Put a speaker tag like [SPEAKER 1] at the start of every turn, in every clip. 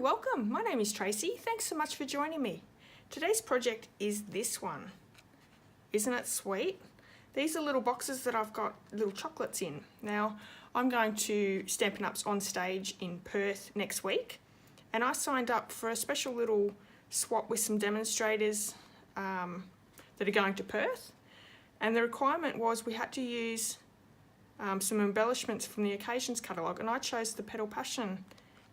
[SPEAKER 1] welcome. My name is Tracy. Thanks so much for joining me. Today's project is this one. Isn't it sweet? These are little boxes that I've got little chocolates in. Now, I'm going to Stampin' Up's Onstage in Perth next week, and I signed up for a special little swap with some demonstrators that are going to Perth, and the requirement was we had to use some embellishments from the Occasions catalogue, and I chose the Petal Passion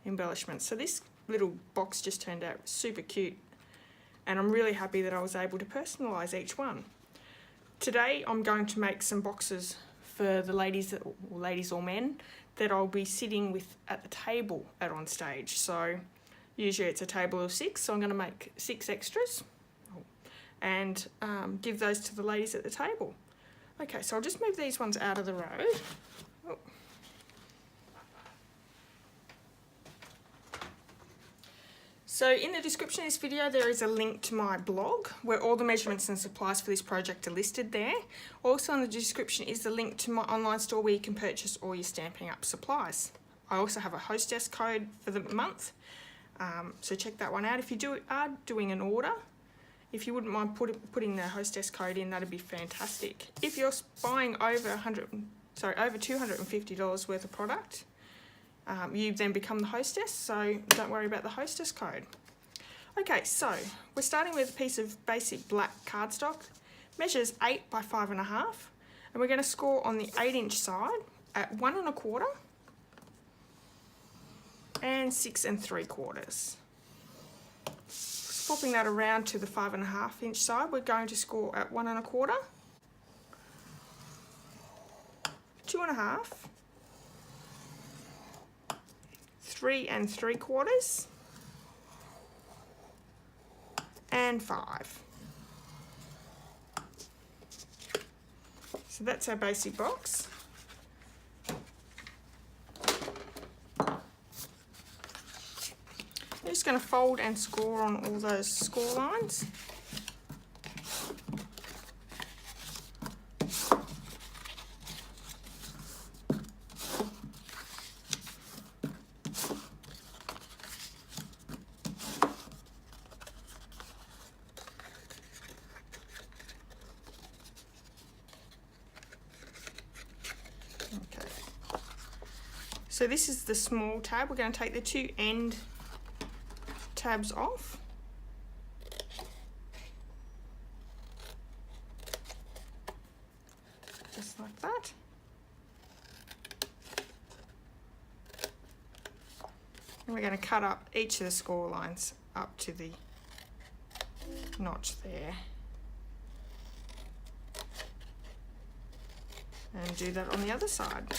[SPEAKER 1] embellishments. So this little box just turned out super cute, and I'm really happy that I was able to personalise each one. Today I'm going to make some boxes for the ladies or men that I'll be sitting with at the table at Onstage. So usually it's a table of 6, so I'm going to make 6 extras and give those to the ladies at the table. Okay, so I'll just move these ones out of the road. Oh. So in the description of this video there is a link to my blog where all the measurements and supplies for this project are listed there. Also in the description is the link to my online store where you can purchase all your Stampin' Up supplies. I also have a hostess code for the month, so check that one out. If you are doing an order, if you wouldn't mind putting the hostess code in, that'd be fantastic. If you're buying over $250 worth of product, you then become the hostess, so don't worry about the hostess code. Okay, so we're starting with a piece of basic black cardstock, measures 8 by 5.5, and we're going to score on the 8-inch side at 1 1/4 and 6 3/4. Swapping that around to the 5.5-inch side, we're going to score at 1 1/4, 2 1/2, 3 3/4, and 5. So that's our basic box. I'm just going to fold and score on all those score lines. Okay. So this is the small tab. We're going to take the 2 end tabs off. Just like that. And we're going to cut up each of the score lines up to the notch there. And do that on the other side.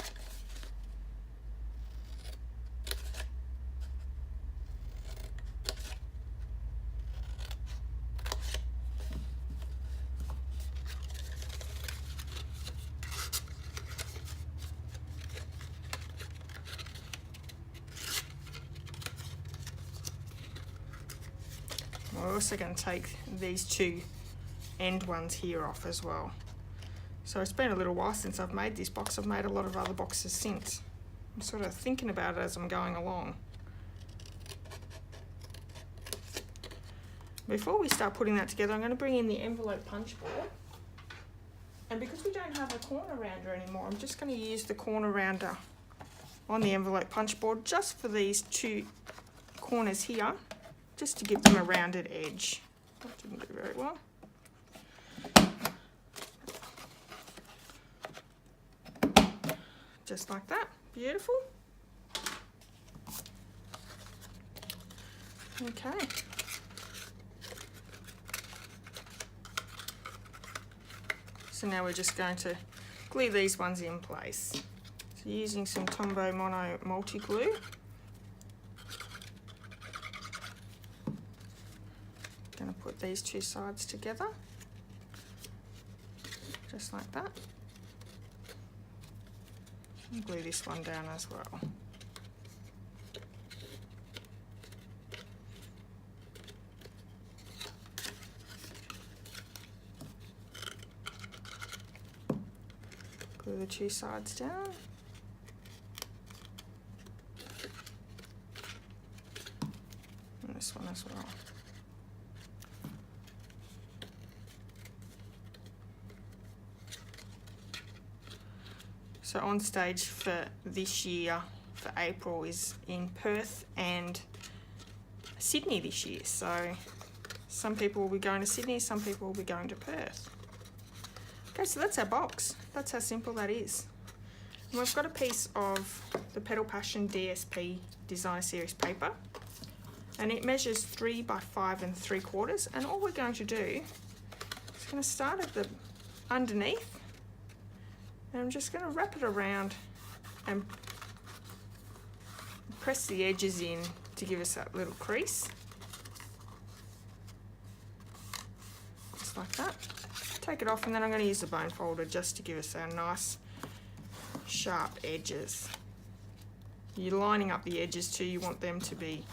[SPEAKER 1] We're also going to take these 2 end ones here off as well. So it's been a little while since I've made this box. I've made a lot of other boxes since. I'm sort of thinking about it as I'm going along. Before we start putting that together, I'm going to bring in the envelope punch board. And because we don't have a corner rounder anymore, I'm just going to use the corner rounder on the envelope punch board just for these 2 corners here, just to give them a rounded edge. That didn't do very well. Just like that. Beautiful. Okay. So now we're just going to glue these ones in place. So using some Tombow Mono multi glue. Going to put these 2 sides together, just like that. And glue this one down as well. Glue the 2 sides down. this one as well. So on stage for this year, for April, is in Perth and Sydney this year. So some people will be going to Sydney, some people will be going to Perth. Okay, so that's our box. That's how simple that is. And we've got a piece of the Petal Passion DSP Designer Series paper, and it measures 3 by 5 3/4. And all we're going to do is going to start at the underneath, and I'm just going to wrap it around and press the edges in to give us that little crease. Just like that. Take it off, and then I'm going to use the bone folder just to give us our nice sharp edges. You're lining up the edges too, you want them to be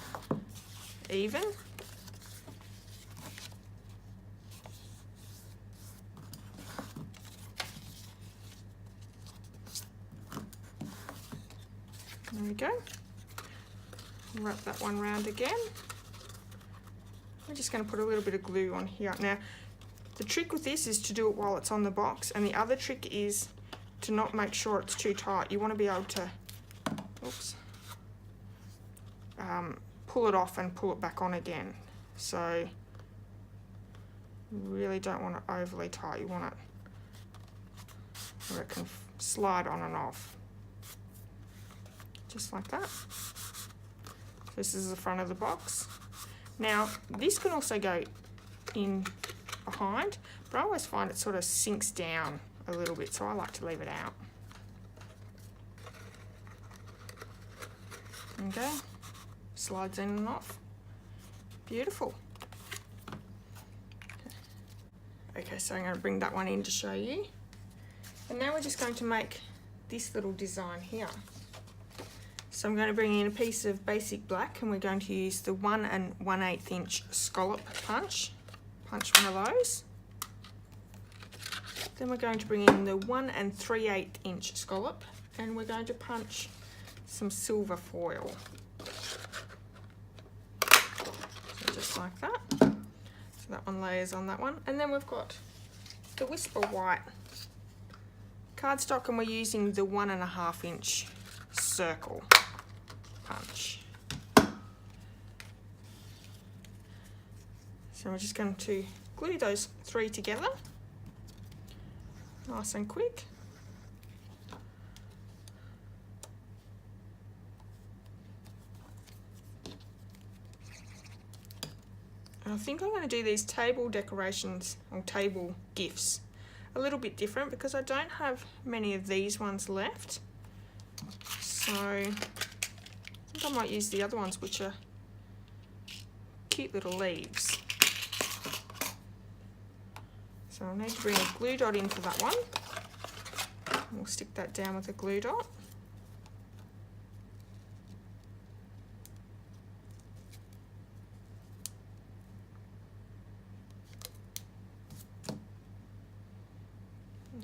[SPEAKER 1] even. There we go. Wrap that one round again. We're just going to put a little bit of glue on here. Now, the trick with this is to do it while it's on the box, and the other trick is to not make sure it's too tight. You want to be able to, oops, pull it off and pull it back on again. So you really don't want it overly tight. You want it where it can slide on and off. Just like that. This is the front of the box. Now, this can also go in behind, but I always find it sort of sinks down a little bit, so I like to leave it out. Okay, slides in and off. Beautiful. Okay, so I'm going to bring that one in to show you. And now we're just going to make this little design here. So I'm going to bring in a piece of basic black, and we're going to use the 1 1/8 inch scallop punch. Punch one of those. Then we're going to bring in the 1 3/8 inch scallop, and we're going to punch some silver foil. So just like that. So that one layers on that one. And then we've got the Whisper White cardstock, and we're using the 1 1/2 inch circle punch. So we're just going to glue those 3 together, nice and quick. And I think I'm going to do these table decorations or table gifts a little bit different because I don't have many of these ones left. So I think I might use the other ones, which are cute little leaves. So I'll need to bring a glue dot in for that one. We'll stick that down with a glue dot.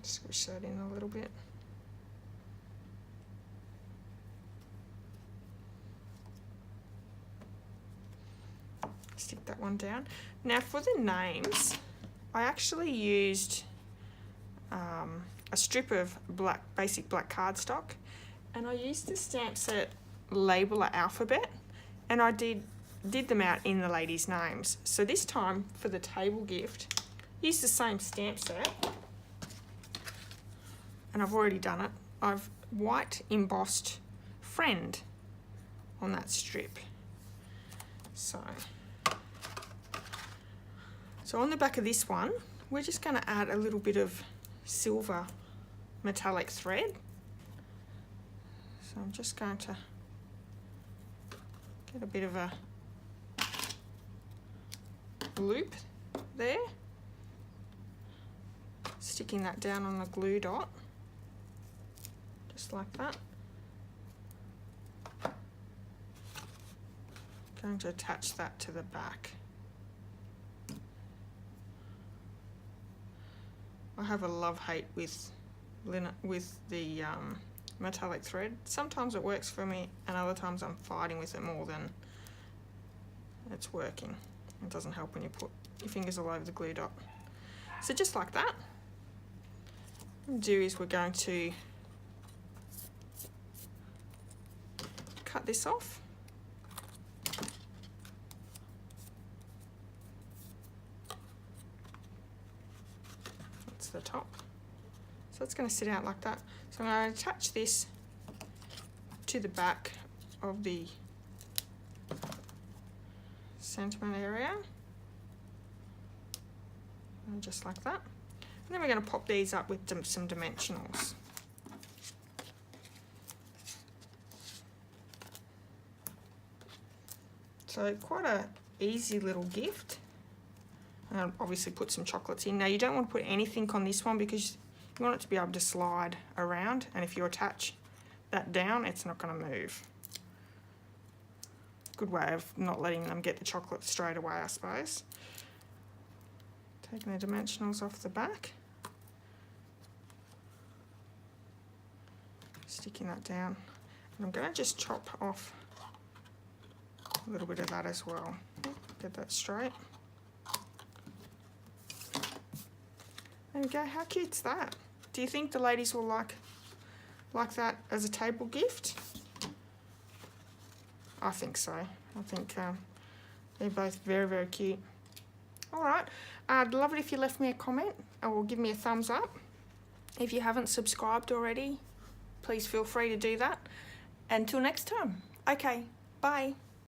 [SPEAKER 1] Squish that in a little bit. Stick that one down. Now for the names, I actually used a strip of basic black cardstock, and I used the stamp set Labeler Alphabet, and I did them out in the ladies' names. So this time for the table gift, use the same stamp set, and I've already done it. I've white embossed friend on that strip. So on the back of this one, we're just going to add a little bit of silver metallic thread. So I'm just going to get a bit of a loop there, sticking that down on a glue dot, just like that. Going to attach that to the back. I have a love-hate with the metallic thread. Sometimes it works for me, and other times I'm fighting with it more than it's working. It doesn't help when you put your fingers all over the glue dot. So just like that, what we'll do is we're going to cut this off. That's the top. So it's going to sit out like that. So I'm going to attach this to the back of the sentiment area, and just like that. And then we're going to pop these up with some dimensionals. So quite a easy little gift. And obviously put some chocolates in. Now you don't want to put anything on this one because you want it to be able to slide around, and if you attach that down, it's not going to move. Good way of not letting them get the chocolate straight away, I suppose. Taking the dimensionals off the back. Sticking that down. And I'm going to just chop off a little bit of that as well. Get that straight. There we go. How cute's that? Do you think the ladies will like that as a table gift? I think so. I think they're both very, very cute. All right. I'd love it if you left me a comment or give me a thumbs up. If you haven't subscribed already, please feel free to do that. Until next time. Okay, bye.